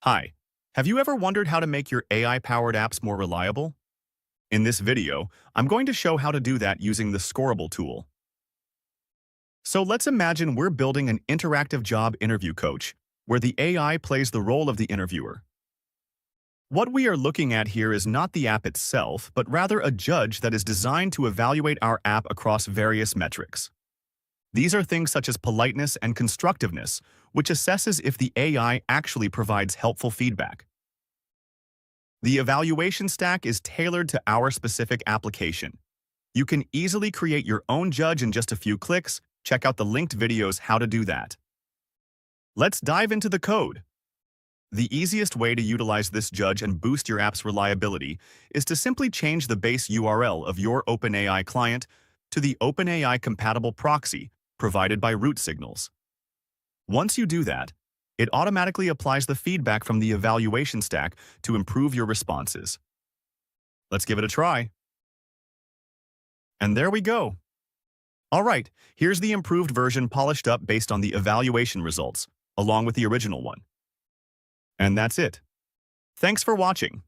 Hi, have you ever wondered how to make your AI-powered apps more reliable? In this video, I'm going to show how to do that using the Scorable tool. So let's imagine we're building an interactive job interview coach, where the AI plays the role of the interviewer. What we are looking at here is not the app itself, but rather a judge that is designed to evaluate our app across various metrics. These are things such as politeness and constructiveness, which assesses if the AI actually provides helpful feedback. The evaluation stack is tailored to our specific application. You can easily create your own judge in just a few clicks. Check out the linked videos how to do that. Let's dive into the code. The easiest way to utilize this judge and boost your app's reliability is to simply change the base URL of your OpenAI client to the OpenAI-compatible proxy provided by root signals. Once you do that, it automatically applies the feedback from the evaluation stack to improve your responses. Let's give it a try. And there we go. All right, here's the improved version polished up based on the evaluation results, along with the original one. And that's it. Thanks for watching.